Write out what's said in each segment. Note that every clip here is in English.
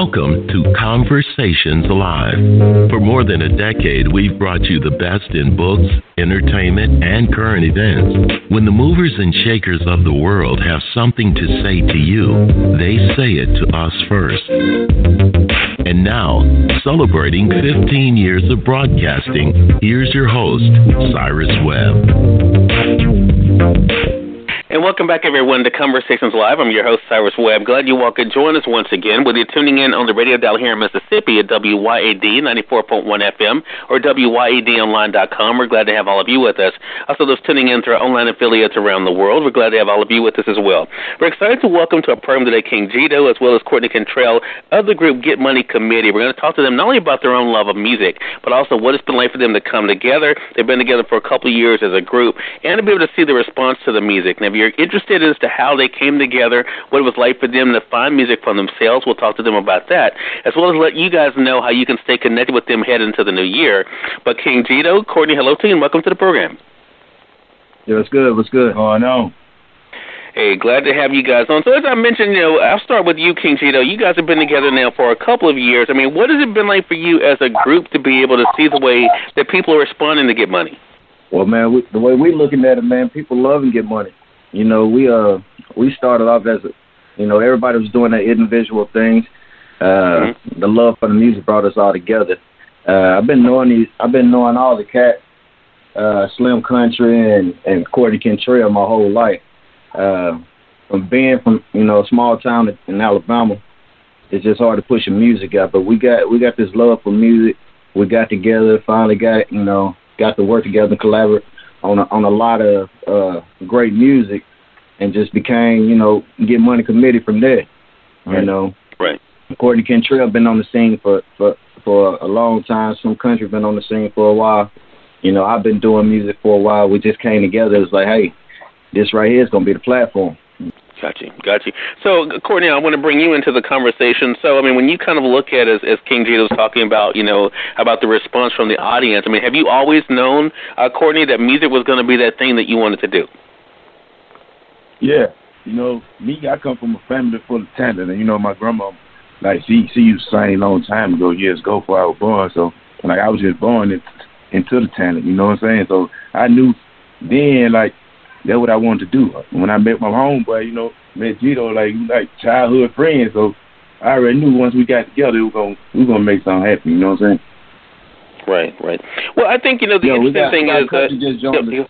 Welcome to Conversations Live. For more than a decade, we've brought you the best in books, entertainment, and current events. When the movers and shakers of the world have something to say to you, they say it to us first. And now, celebrating 15 years of broadcasting, here's your host, Cyrus Webb. And welcome back, everyone, to Conversations Live. I'm your host, Cyrus Webb. Glad you all could join us once again, whether you're tuning in on the radio dial here in Mississippi at WYAD 94.1 FM or WYADonline.com. We're glad to have all of you with us. Also, those tuning in through our online affiliates around the world, we're glad to have all of you with us as well. We're excited to welcome to our program today King Gedo as well as Cortney Kentrell of the group Get Money Committee. We're going to talk to them not only about their own love of music, but also what it's been like for them to come together. They've been together for a couple of years as a group, and to be able to see the response to the music. Now, if you're interested as to how they came together, what it was like for them to find music for themselves, we'll talk to them about that, as well as let you guys know how you can stay connected with them heading into the new year. But King Gedo, Cortney, hello to you, and welcome to the program. Yeah, what's good? What's good? Oh, I know. Hey, glad to have you guys on. So as I mentioned, I'll start with you, King Gedo. You guys have been together now for a couple of years. I mean, what has it been like for you as a group to be able to see the way that people are responding to Get Money? Well, man, the way we looking at it, man, people love and Get Money. You know, we started off as, everybody was doing their individual things. The love for the music brought us all together. I've been knowing all the cats, Slim Kuntree and Cortney Kentrell my whole life. From being from a small town in Alabama, it's just hard to push the music out. But we got this love for music. We got together, finally got to work together and collaborate on a lot of great music, and just became, Get Money Committee from there. Right. Right. Cortney Kentrell been on the scene for a long time. Some country been on the scene for a while. I've been doing music for a while. We just came together. It's like, hey, this right here is going to be the platform. Got you. So, Cortney, I want to bring you into the conversation. So, I mean, when you kind of look at, as King Gedo was talking about, about the response from the audience, I mean, have you always known, Cortney, that music was going to be that thing that you wanted to do? Yeah. Me, I come from a family full of talent. And, my grandma, she used to sing a long time ago, years ago, before I was born. So, I was just born into the talent, you know what I'm saying? So, I knew then, that's what I wanted to do. When I met my homeboy, met Gedo, like childhood friends. So I already knew once we got together, we were gonna make something happen. You know what I'm saying? Right. Well, I think the interesting thing is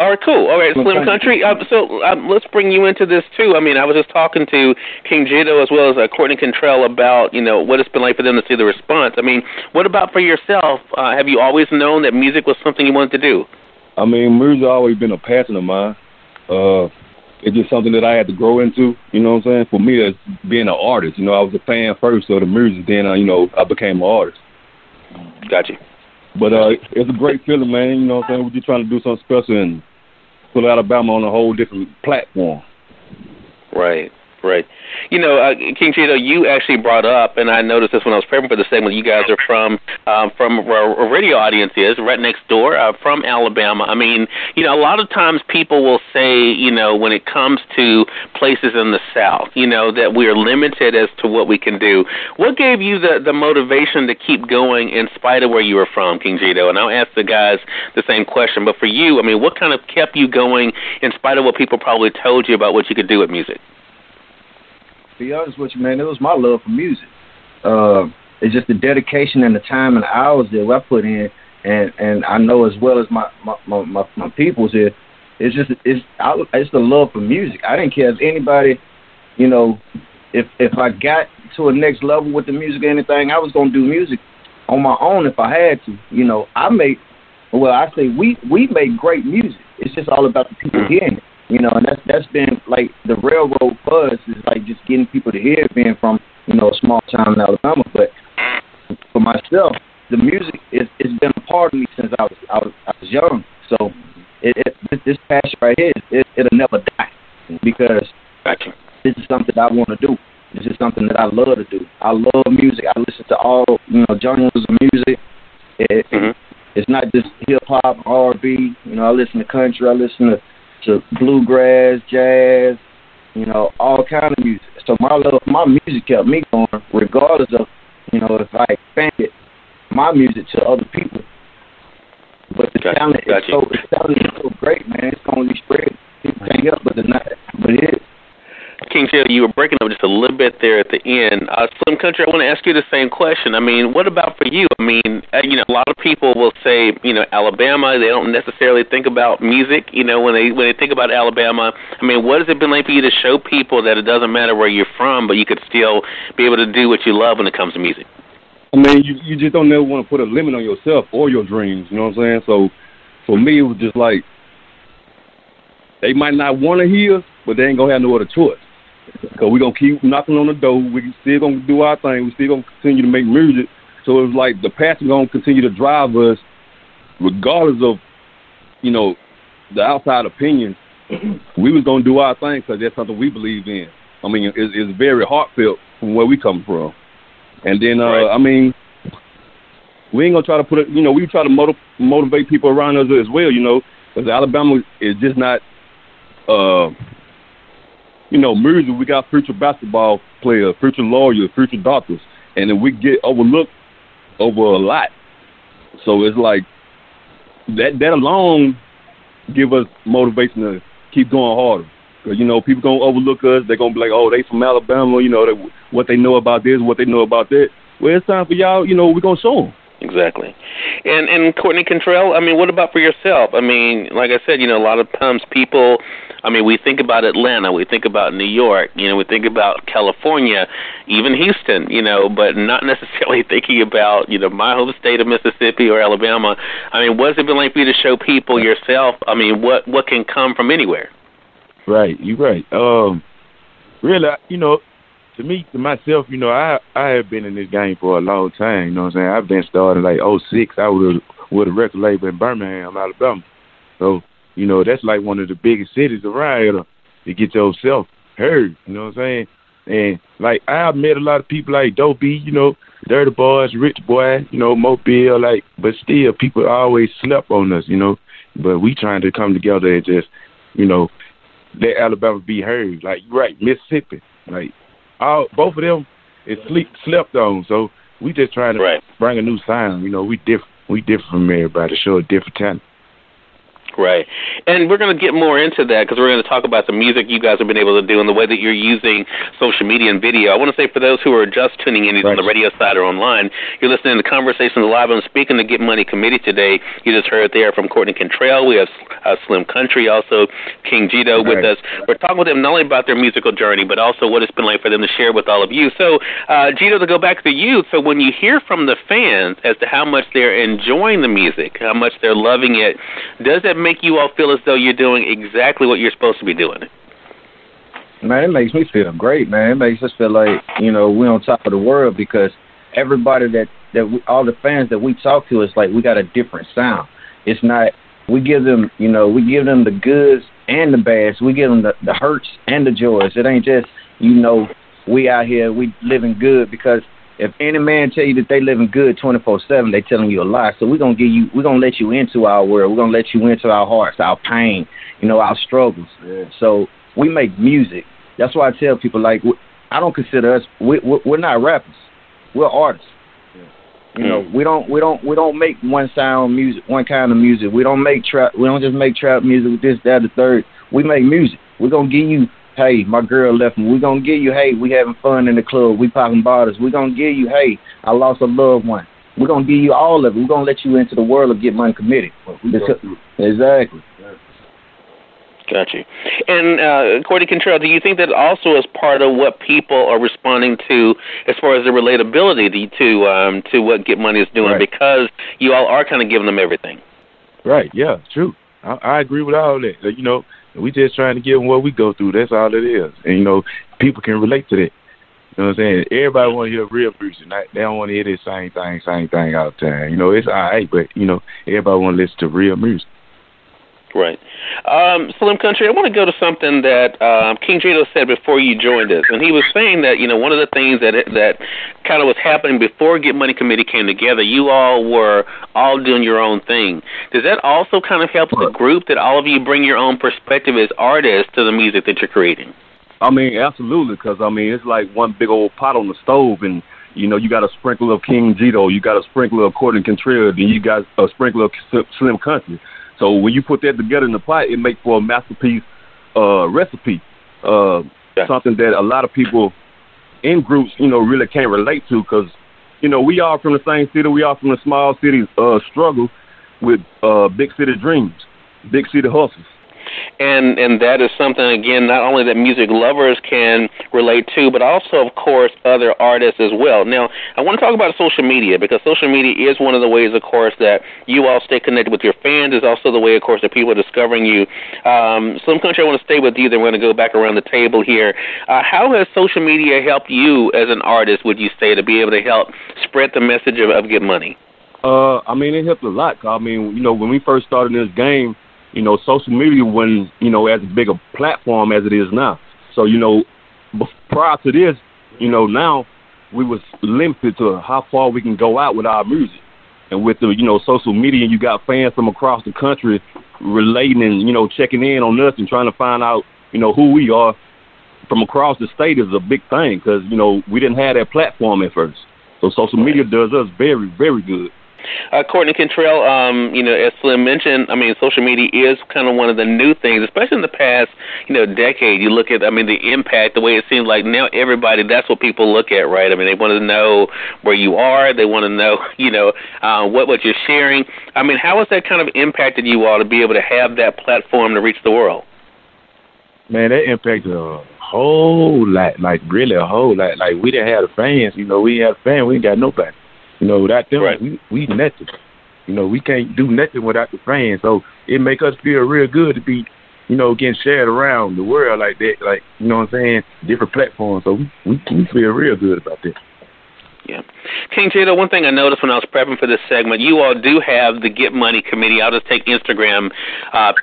all right, cool. All right, Slim Country. So let's bring you into this too. I mean, I was just talking to King Gedo as well as Cortney Kentrell about what it's been like for them to see the response. I mean, what about for yourself? Have you always known that music was something you wanted to do? I mean, music's always been a passion of mine. It's just something that I had to grow into, you know what I'm saying? For me, as being an artist, I was a fan first of the music, then, I became an artist. Got you. But it's a great feeling, man, you know what I'm saying? We're just trying to do something special and put Alabama on a whole different platform. Right. King Gedo, you actually brought up, and I noticed this when I was preparing for the segment, you guys are from where a radio audience is, right next door, from Alabama. I mean, a lot of times people will say, when it comes to places in the South, that we are limited as to what we can do. What gave you the motivation to keep going in spite of where you were from, King Gedo? And I'll ask the guys the same question, but for you, I mean, what kind of kept you going in spite of what people probably told you about what you could do with music? To be honest with you, man, it was my love for music. It's just the dedication and the time and the hours that I put in, and I know as well as my peoples here. It's the love for music. I didn't care if anybody, if I got to a next level with the music or anything, I was gonna do music on my own if I had to. We make great music. It's just all about the people hearing it. And that's been like the railroad buzz is like just getting people to hear it, being from a small town in Alabama. But for myself, the music it's been a part of me since I was young. So this passion right here, it'll never die because this is something I want to do. This is something that I love to do. I love music. I listen to all genres of music. It's not just hip hop, R&B. I listen to country. I listen to bluegrass, jazz, all kind of music. So my love for my music kept me going, regardless of, you know, if I expanded my music to other people. But the talent is so great, man. It's going to be spread. People can't help but deny it. But it is. King Gedo, you were breaking up just a little bit there at the end. Slim Country, I want to ask you the same question. I mean, what about for you? I mean, you know, a lot of people will say, you know, Alabama. They don't necessarily think about music. You know, when they think about Alabama, I mean, what has it been like for you to show people that it doesn't matter where you're from, but you could still be able to do what you love when it comes to music? I mean, you just don't never want to put a limit on yourself or your dreams. You know what I'm saying? So for me, it was just like they might not want to hear, but they ain't gonna have no other choice. Because we're going to keep knocking on the door. We're still going to do our thing. We're still going to continue to make music. So it's like the passion going to continue to drive us regardless of, you know, the outside opinion. We was going to do our thing because that's something we believe in. I mean, it's very heartfelt from where we come from. And then, right. I mean, we ain't going to try to put it, you know, we try to motivate people around us as well, you know, because Alabama is just not, you know, music. We got future basketball players, future lawyers, future doctors, and then we get overlooked over a lot. So it's like that alone give us motivation to keep going harder. Because, you know, people going to overlook us. They're going to be like, oh, they from Alabama, you know, what they know about this, what they know about that. Well, it's time for y'all, you know, we're going to show them. Exactly. And Courtney Kentrell, I mean, what about for yourself? I mean, like I said, you know, a lot of times people, I mean, we think about Atlanta, we think about New York, you know, we think about California, even Houston, you know, but not necessarily thinking about, you know, my home state of Mississippi or Alabama. I mean, what's it been like for you to show people yourself, I mean, what can come from anywhere? Right, you're right. Really, you know, to myself, you know, I have been in this game for a long time, you know what I'm saying? I've been starting like 06. I was with a record label in Birmingham, Alabama. So, you know, that's like one of the biggest cities around here to get yourself heard, you know what I'm saying? And, like, I've met a lot of people like Dopey, you know, Dirty Boys, Rich Boy, you know, Mobile, like, but still people always slept on us, you know? But we trying to come together and just, you know, let Alabama be heard. Like, right, Mississippi, like, both of them is slept on, so we just trying to bring a new sound. You know, we different from everybody, show a different talent. Right. And we're going to get more into that because we're going to talk about the music you guys have been able to do and the way that you're using social media and video. I want to say for those who are just tuning in either on the radio side or online, you're listening to Conversations Live. I'm speaking to Get Money Committee today. You just heard there from Courtney Kentrell. We have Slim Country, also King Gedo with us. We're talking with them not only about their musical journey, but also what it's been like for them to share with all of you. So, Gedo, to go back to you, so when you hear from the fans as to how much they're enjoying the music, how much they're loving it, does that make you all feel as though you're doing exactly what you're supposed to be doing? Man, it makes me feel great, man. It makes us feel like, you know, we're on top of the world because everybody all the fans that we talk to, it's like we got a different sound. It's not, we give them, you know, we give them the goods and the bads. We give them the hurts and the joys. It ain't just, you know, we out here, we living good because if any man tell you that they living good 24/7, they telling you a lie. So we're gonna let you into our world. We're gonna let you into our hearts, our pain, you know, our struggles. Yeah. So we make music. That's why I tell people, like, I don't consider us. We're not rappers. We're artists. Yeah. You know, we don't make one sound music, one kind of music. We don't make trap. We don't just make trap music with this, that, the third. We make music. We're gonna give you, hey, my girl left me. We're going to give you, hey, we having fun in the club. We popping bottles. We're going to give you, hey, I lost a loved one. We're going to give you all of it. We're going to let you into the world of Get Money Committee. Exactly. Got you. And Courtney Kentrell, do you think that also is part of what people are responding to as far as the relatability to what Get Money is doing because you all are kind of giving them everything? Right, yeah, true. I agree with all that. You know, we just trying to give them what we go through. That's all it is. And, you know, people can relate to that. You know what I'm saying? Everybody want to hear real music. They don't want to hear this same thing all the time. You know, it's all right, but, you know, everybody want to listen to real music. Right. Slim Country, I want to go to something that King Gedo said before you joined us. And he was saying that, you know, one of the things that kind of was happening before Get Money Committee came together, you all were all doing your own thing. Does that also kind of help the group that all of you bring your own perspective as artists to the music that you're creating? I mean, absolutely, because, I mean, it's like one big old pot on the stove, and, you know, you got a sprinkle of King Gedo, you got a sprinkle of Cortney Kentrell, then you got a sprinkle of Slim Country. So when you put that together in the pot, it makes for a masterpiece recipe, something that a lot of people in groups, you know, really can't relate to because, you know, we all from the same city, we all from the small cities struggle with big city dreams, big city hustles. And that is something, again, not only that music lovers can relate to, but also, of course, other artists as well. Now, I want to talk about social media, because social media is one of the ways, of course, that you all stay connected with your fans. It's also the way, of course, that people are discovering you. Slim Country, I want to stay with you, then we're going to go back around the table here. How has social media helped you as an artist, would you say, to be able to help spread the message of Get Money? I mean, it helped a lot. I mean, you know, when we first started this game, you know, social media wasn't, you know, as big a platform as it is now. So, you know, prior to this, you know, now we was limited to how far we can go out with our music. And with the, you know, social media, you got fans from across the country relating and, you know, checking in on us and trying to find out, you know, who we are from across the state is a big thing because, you know, we didn't have that platform at first. So social media does us very, very good. Courtney Kentrell, you know, as Slim mentioned, I mean, social media is kind of one of the new things, especially in the past, you know, decade. You look at, I mean, the impact, the way it seems like now everybody, that's what people look at, right? I mean, they want to know where you are. They want to know, you know, what you're sharing. I mean, how has that kind of impacted you all to be able to have that platform to reach the world? Man, that impacted a whole lot, like really a whole lot. Like, we didn't have the fans, you know, we had fans, we ain't got nobody. You know, without them, right. we nothing. You know, we can't do nothing without the fans. So it make us feel real good to be, you know, getting shared around the world like that. Like, you know what I'm saying? Different platforms. So we feel real good about that. Yeah. King Gedo, one thing I noticed when I was prepping for this segment, you all do have the Get Money Committee. I'll just take Instagram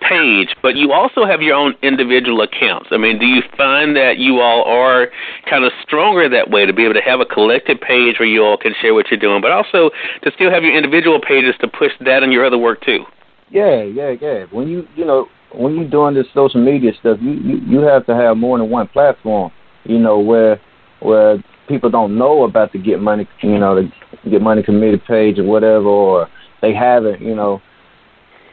page, but you also have your own individual accounts. I mean, do you find that you all are kind of stronger that way to be able to have a collective page where you all can share what you're doing, but also to still have your individual pages to push that and your other work too? Yeah. When when you're doing this social media stuff, you have to have more than one platform, you know, where people don't know about the Get Money, you know, the Get Money Committee page or whatever, or they haven't, you know.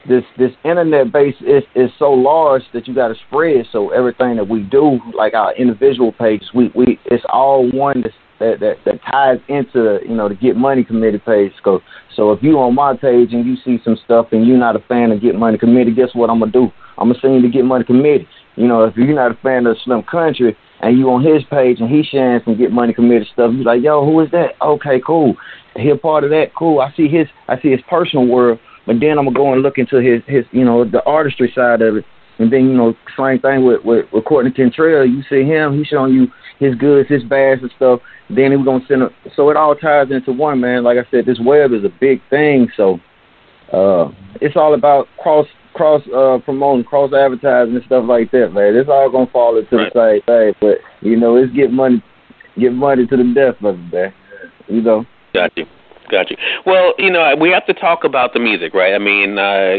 This internet base is so large that you got to spread. So everything that we do, like our individual pages, we it's all one that ties into, you know, the Get Money Committee page. So if you on my page and you see some stuff and you're not a fan of Get Money Committee, guess what I'm gonna do? I'm gonna send you to Get Money Committee. You know, if you're not a fan of Slim Country and you on his page and he's sharing some Get Money Committee stuff, you're like, yo, who is that? Okay, cool. He a part of that. Cool. I see his personal world, but then I'm gonna go and look into his you know, the artistry side of it. And then, you know, same thing with Cortney Kentrell. You see him, he's showing you his goods, his bads and stuff. Then we're gonna send it. So it all ties into one, man. Like I said, this web is a big thing. So it's all about cross promoting, cross advertising and stuff like that, man. It's all gonna fall into the same thing. But you know, it's get money to the death of it, man. You know. Got you. Well, you know, we have to talk about the music, right? I mean,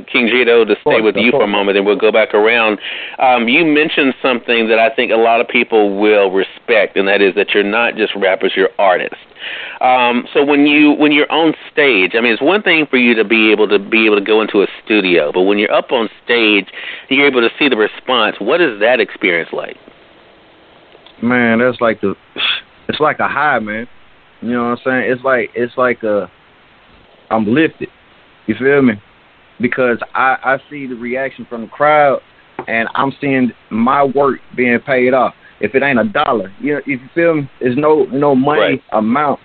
King Gedo, to stay with you for a moment, and we'll go back around. You mentioned something that I think a lot of people will respect, and that is that you're not just rappers, you're artists. So when you're on stage, I mean, it's one thing for you to be able to go into a studio, but when you're up on stage, you're able to see the response. What is that experience like? Man, it's like a high, man. You know what I'm saying? It's like I'm lifted. You feel me? Because I see the reaction from the crowd, and I'm seeing my work being paid off. If it ain't $1, you know, if you feel me, there's no money amount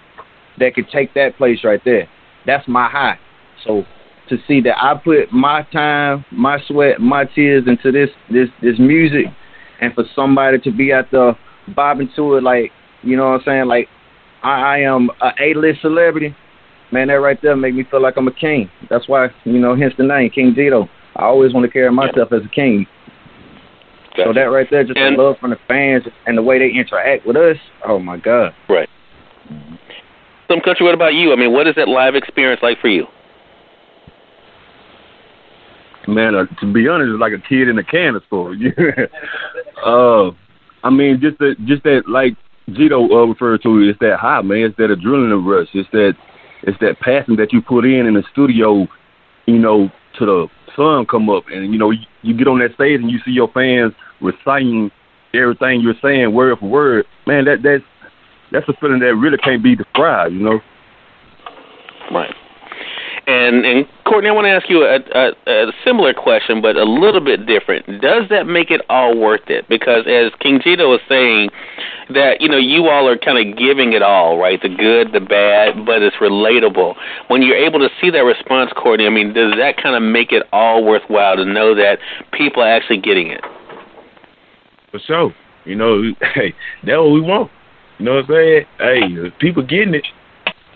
that could take that place right there. That's my high. So to see that I put my time, my sweat, my tears into this music, and for somebody to be out there bobbing to it, like, you know what I'm saying, like, I am a A-list celebrity, man, that right there make me feel like I'm a king. That's why, you know, hence the name, King Gedo. I always want to carry myself as a king. Gotcha. So that right there, just the love from the fans and the way they interact with us, oh, my God. Right. Slim Country, what about you? I mean, what is that live experience like for you? Man, to be honest, it's like a kid in a candy store. I mean, just that like Gedo referred to, it's that high, man. It's that adrenaline rush. It's that passion that you put in the studio, you know, to the sun come up, and you know, you get on that stage and you see your fans reciting everything you're saying word for word. Man, that's a feeling that really can't be described, you know. Right. And Cortney, I want to ask you a similar question, but a little bit different. Does that make it all worth it? Because as King Gedo was saying, that, you know, you all are kind of giving it all, right? The good, the bad, but it's relatable. When you're able to see that response, Cortney, I mean, does that kind of make it all worthwhile to know that people are actually getting it? For sure. You know, hey, that's what we want. You know what I'm saying? Hey, if people getting it,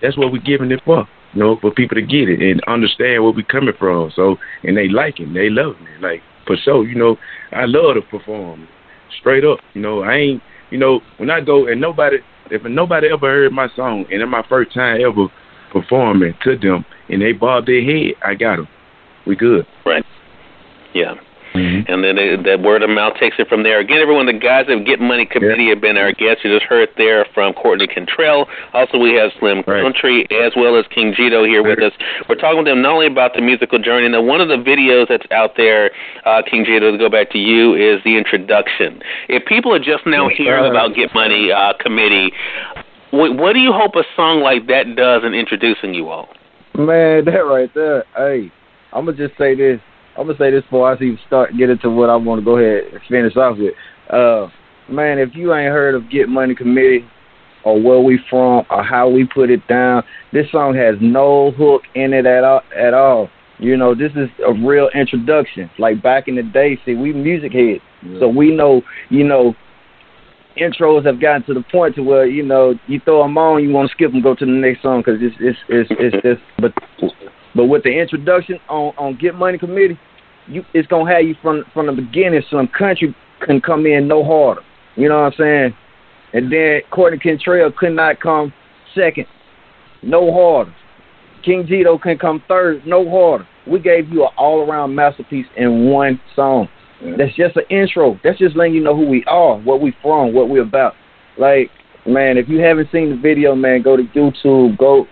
that's what we're giving it for. You know, for people to get it and understand where we coming from. So, and they like it, they love it. Like, for sure, you know, I love to perform. Straight up. You know, I ain't, you know, when I go and if nobody ever heard my song and it's my first time ever performing to them and they bob their head, I got them. We good. Right. Yeah. Mm-hmm. And then that word of mouth takes it from there. Again, everyone, the guys of Get Money Committee have been our guests. You just heard there from Cortney Kentrell. Also, we have Slim Kuntree as well as King Gedo here with us. We're talking with them not only about the musical journey. Now, one of the videos that's out there, King Gedo, to go back to you, is the introduction. If people are just now hearing about Get Money Committee, what do you hope a song like that does in introducing you all? Man, that right there. Hey, I'm going to just say this. I'm going to say this before I even get into what I want to go ahead and finish off with. Man, if you ain't heard of Get Money Committee or where we from or how we put it down, this song has no hook in it at all. You know, this is a real introduction. Like back in the day, see, we music heads. Yeah. So we know, you know, intros have gotten to the point to where, you know, you throw them on, you want to skip them, go to the next song because it's but with the introduction on Get Money Committee, it's going to have you from the beginning. Some country can come in no harder. You know what I'm saying? And then Cortney Kentrell could not come second, no harder. King Gedo can come third, no harder. We gave you an all-around masterpiece in one song. Yeah. That's just an intro. That's just letting you know who we are, what we from, what we about. Like, man, if you haven't seen the video, man, go to YouTube, go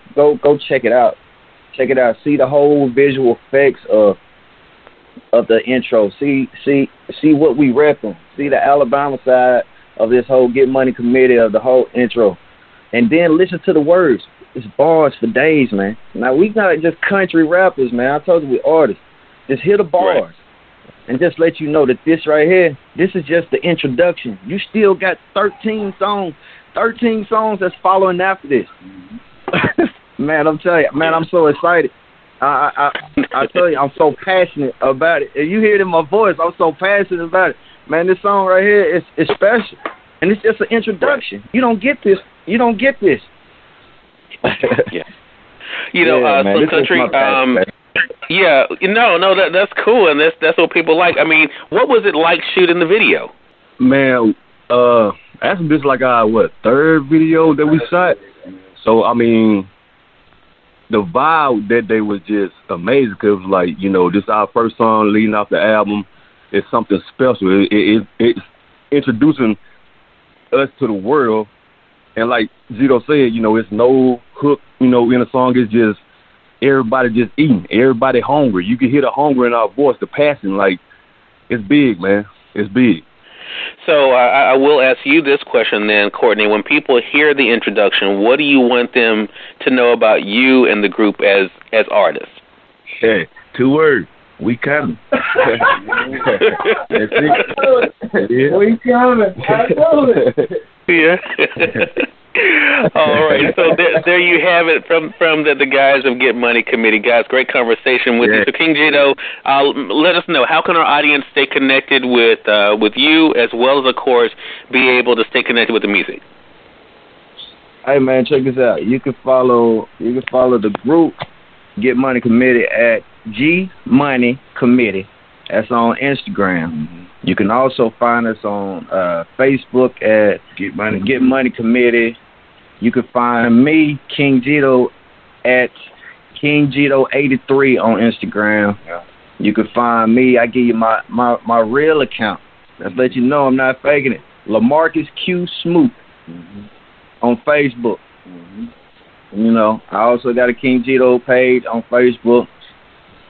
check it out. Check it out. See the whole visual effects of the intro. See what we repping. See the Alabama side of this whole Get Money Committee of the whole intro. And then listen to the words. It's bars for days, man. Now, we not just country rappers, man. I told you we artists. Just hear the bars. Right. And just let you know that this right here, this is just the introduction. You still got 13 songs that's following after this. Man, I'm telling you, man, I'm so excited. I tell you, I'm so passionate about it. If you hear it in my voice, I'm so passionate about it. Man, this song right here is special. And it's just an introduction. You don't get this. Yeah. You know, Slim Kuntree, yeah, no, that's cool, and that's what people like. I mean, what was it like shooting the video? Man, that's just like our, third video that we shot. So, I mean, the vibe that day was just amazing because, like, you know, this is our first song leading off the album. It's something special. It's introducing us to the world. And like Gedo said, you know, it's no hook, you know, in a song. It's just everybody just eating. Everybody hungry. You can hear the hunger in our voice, the passion. Like, it's big, man. It's big. So I will ask you this question then, Cortney. When people hear the introduction, what do you want them to know about you and the group as artists? Hey, 2 words. We coming. That's it. Yeah. We coming. I know it. Yeah. All right. So there you have it from the guys of Get Money Committee. Guys, great conversation with you. So King Gedo, let us know, how can our audience stay connected with you as well as, of course, be able to stay connected with the music? Hey, man, check this out. You can follow the group Get Money Committee at G Money Committee. That's on Instagram. Mm-hmm. You can also find us on Facebook at Get Money Committee. You can find me, King Gedo, at King Gedo 83 on Instagram. Yeah. You can find me. I give you my real account. Let's let you know I'm not faking it. LaMarcus Q Smoot on Facebook. You know, I also got a King Gedo page on Facebook.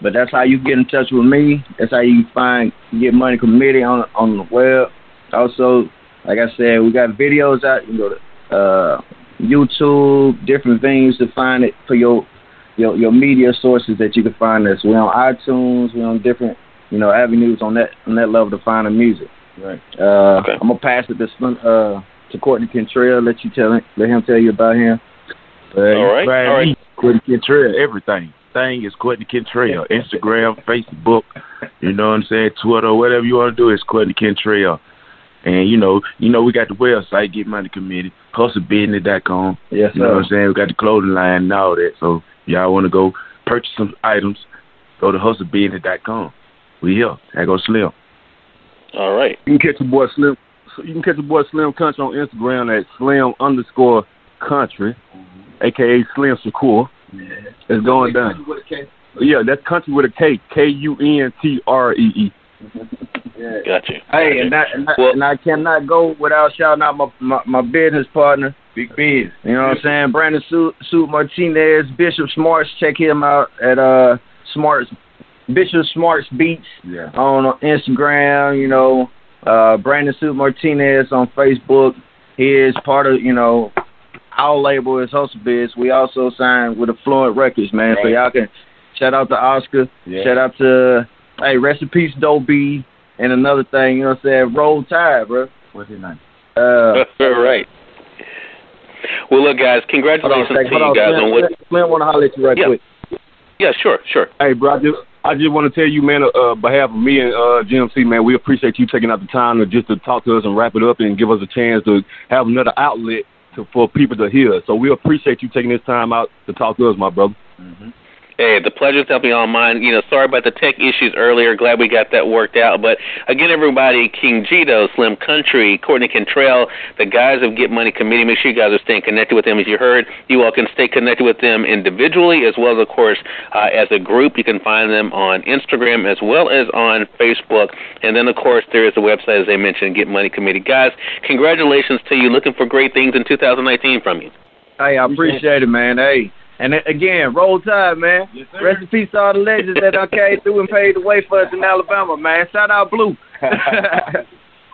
But that's how you get in touch with me. That's how you find Get Money Committee on the web. Also, like I said, we got videos out. You go to YouTube, different things to find it for your media sources that you can find us. We're on iTunes. We're on different avenues on that level to find the music. Right. Okay. I'm gonna pass it to Cortney Kentrell. Let him tell you about him. All right. Cortney Kentrell, everything. Thing is Cortney Kentrell. Instagram, Facebook, you know what I'm saying, Twitter, whatever you want to do is Cortney Kentrell. And you know we got the website, Get Money Committee, hustlebusiness.com. Yes, you know what I'm saying? We got the clothing line and all that. So y'all want to go purchase some items, go to hustlebusiness.com. We here. I go Slim. All right. You can catch your boy Slim. You can catch your boy Slim Country on Instagram at Slim_Country, aka Slim Shakur. Yeah. It's going down. Yeah, that's Country with a K. Kuntree. Yeah. Got you. Hey, and I cannot go without shouting out my business partner, Big Biz. You know what I'm saying? Brandon Suit Martinez, Bishop Smarts. Check him out at Bishop Smarts Beats on Instagram. You know, Brandon Suit Martinez on Facebook. He is part of our label is Hustle Biz. We also signed with Affluent Records, man. Right. So y'all can shout out to Oscar. Yeah. Shout out to rest in peace, Doe B. And another thing, you know what I'm saying? Roll Tide, bro. What's his name? Right. Well, look, guys, congratulations to you guys on what. Slim want to holler at you right quick. Yeah, sure. Hey, bro, I just want to tell you, man, on behalf of me and GMC, man, we appreciate you taking out the time to talk to us and wrap it up and give us a chance to have another outlet for people to hear. So we appreciate you taking this time out to talk to us, my brother. Mm-hmm. Hey, the pleasure's definitely on mine. Sorry about the tech issues earlier. Glad we got that worked out. But again, everybody, King Gedo, Slim Country, Cortney Kentrell, the guys of Get Money Committee, make sure you guys are staying connected with them. As you heard, you all can stay connected with them individually as well as, of course, as a group. You can find them on Instagram as well as on Facebook. And then, of course, there is the website, as I mentioned, Get Money Committee. Guys, congratulations to you. Looking for great things in 2019 from you. Hey, I appreciate it, man. Hey. And again, Roll Tide, man. Yes, rest in peace to all the legends that came through and paved the way for us in Alabama, man. Shout out Blue.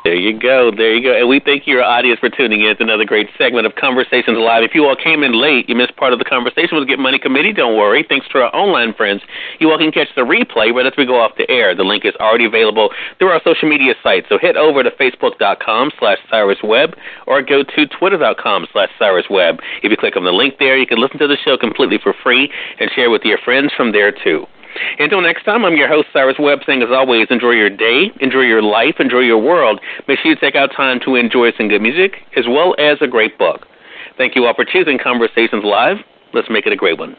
There you go. And we thank your audience for tuning in. It's another great segment of Conversations Live. If you all came in late, you missed part of the conversation with Get Money Committee, don't worry. Thanks to our online friends, you all can catch the replay right after we go off the air. The link is already available through our social media sites. So head over to Facebook.com/Cyrus Webb or go to Twitter.com/Cyrus Webb. If you click on the link there, you can listen to the show completely for free and share with your friends from there, too. Until next time, I'm your host, Cyrus Webb, saying as always, enjoy your day, enjoy your life, enjoy your world. Make sure you take out time to enjoy some good music as well as a great book. Thank you all for choosing Conversations Live. Let's make it a great one.